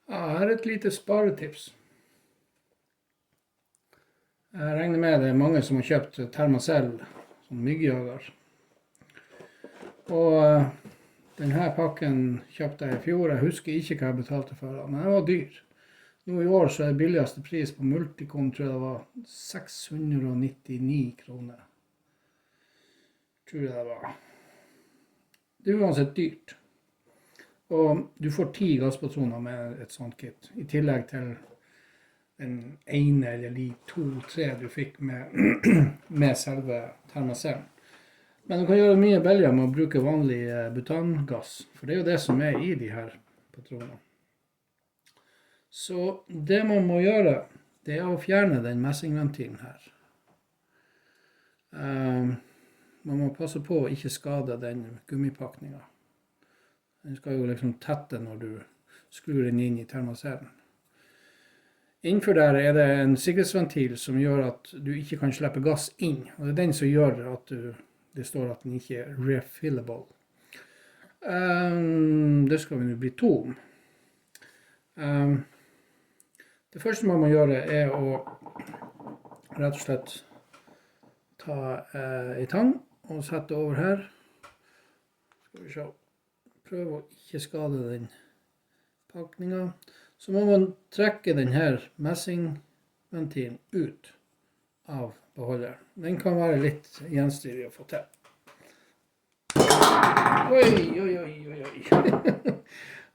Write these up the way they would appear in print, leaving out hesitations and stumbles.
Ja, her er et lite sparetips. Jeg regner med det er mange som har kjøpt Thermacell som myggjager. Og denne pakken kjøpte jeg i fjor. Jeg husker ikke hva jeg betalte for den, men den var dyr. Nå i år så er det billigste pris på Multicom, tror jeg det var 699 kroner. Tror jeg det var. Det er uansett dyrt. Og du får 10 gasspatroner med et sånt kit, i tillegg til den ene eller de 2-3 du fikk med selve Thermacellen. Men du kan gjøre det mye billigere med å bruke vanlig butangass, for det er jo det som er i de her patronene. Så det man må gjøre, det er å fjerne den messingventilen her. Man må passe på å ikke skade den gummipakningen. Den skal jo liksom tette når du skrur den inn i Thermacellen. Innenfor der er det en sikkerhetsventil som gjør at du ikke kan slippe gass inn. Og det er den som gjør at det står at den ikke er refillable. Det skal vi nå bli 2 om. Det første man må gjøre er å rett og slett ta en tang og sette over her. Skal vi se. Prøve å ikke skade den pakningen. Så må man trekke denne messingventilen ut av beholderen. Den kan være litt gjenstridig å få til. Oi.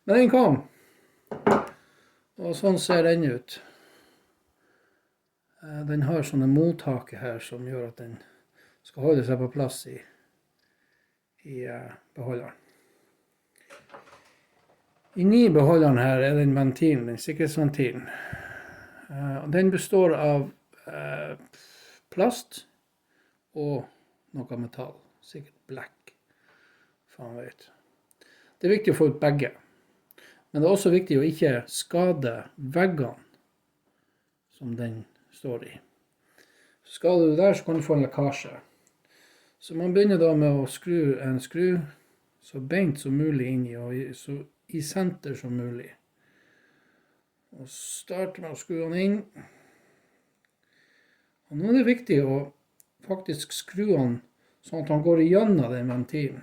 Men den kom. Og sånn ser den ut. Den har sånne mottaker her som gjør at den skal holde seg på plass i beholderen. Inni beholderen her er den ventilen, den sikkerhetsventilen. Den består av plast og noe metall, sikkert black, faen vet. Det er viktig å få ut begge, men det er også viktig å ikke skade veggene som den står i. Skader du der, så kan du få en lekkasje. Så man begynner da med å skru en skru så beint som mulig inn og så i senter som mulig. Og starter med å skru den inn. Og nå er det viktig å faktisk skru den sånn at han går igjennom den ventilen.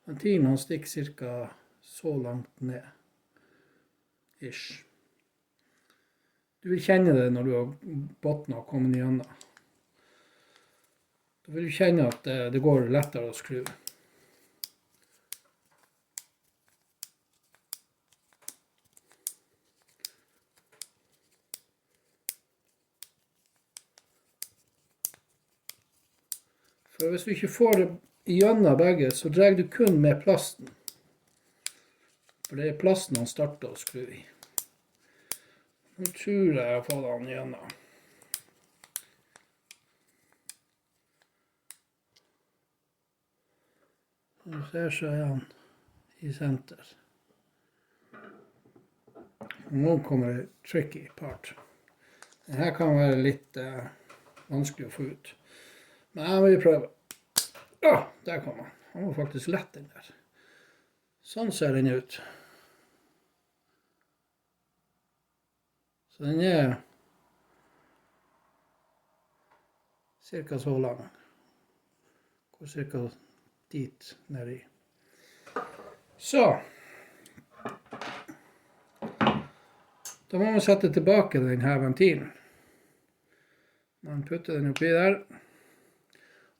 Ventilen han stikker cirka så langt ned. Ish. Du vil kjenne det når du har botten og kommet igjennom. Da vil du kjenne at det går lettere å skru. For hvis du ikke får det igjennom begge, så dreier du kun med plasten. For det er plasten han starter å skru i. Nå tror jeg har fått han igjennom. Som du ser så er han i senter. Og nå kommer det tricky part. Dette kan være litt vanskelig å få ut. Men jeg vil prøve. Der kom han. Han var faktisk lett den der. Sånn ser den ut. Så den er cirka så lang. Går cirka dit nedi. Så. Da må man sette tilbake denne ventilen. Man putter den oppi der.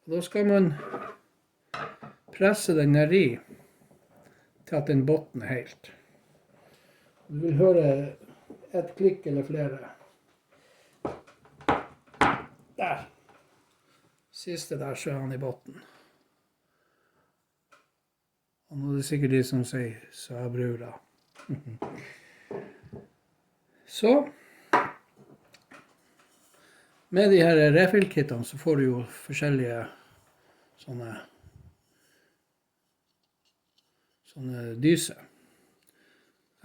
Og da skal man presse den nedi til at den botten er helt. Du vil høre et klikk eller flere. Der. Siste der så er han i botten. Og nå er det sikkert de som sier, så er brura. Så. Med de her refill-kittene så får du jo forskjellige sånne dyser.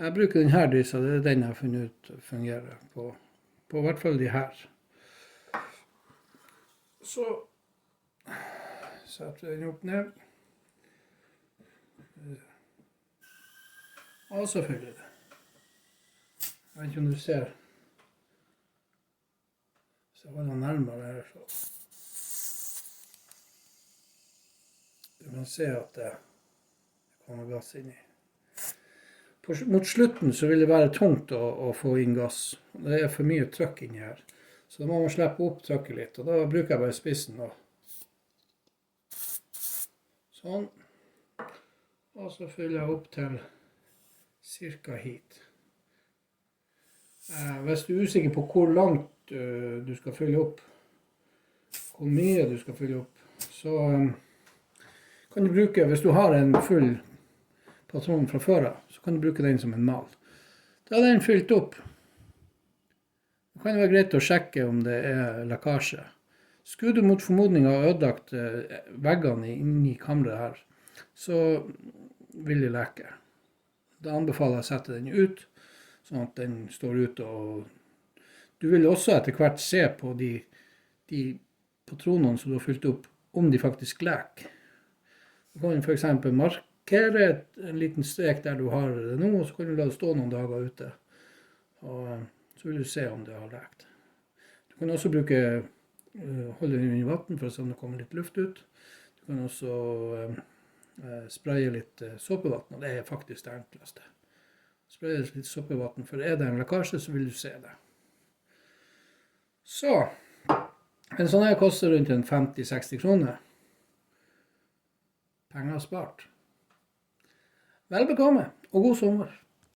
Jeg bruker denne dysa, det er den jeg har funnet ut fungerer på hvert fall de her. Så setter jeg den opp ned. Og så fyller det. vet ikke om du ser. Så jeg holder nærmere her. Så. Du kan se at det kommer gass inn i. Mot slutten så vil det være tungt å få inn gass. Det er for mye trykk inni her. Så da må man slippe opp trykket litt. Og da bruker jeg bare spissen. Sånn. Og så fyller jeg opp til cirka hit. Hvis du er usikker på hvor langt du skal fylle opp, hvor mye du skal fylle opp, så kan du bruke, hvis du har en full patron fra før av, så kan du bruke den som en mal. Da er den fylt opp. Det kan være greit å sjekke om det er lekkasje. Skulle du mot formodning ha ødelagt veggene inni kammeret her, så vil det leke. Da anbefaler jeg å sette den ut, sånn at den står ute. Og du vil også etter hvert se på de patronene som du har fylt opp, om de faktisk leker. Du kan for eksempel markere en liten strek der du har det nå, og så kan du la det stå noen dager ute. Og så vil du se om det har lekt. Du kan også holde den i vann for å se om det kommer litt luft ut. Du kan også spraye litt såpevann, og det er faktisk det enkleste. Spraye litt såpevann, for er det en lekkasje, så vil du se det. Så, en sånn her koster rundt 50-60 kroner. Penger spart. Vel bekomme, og god sommer.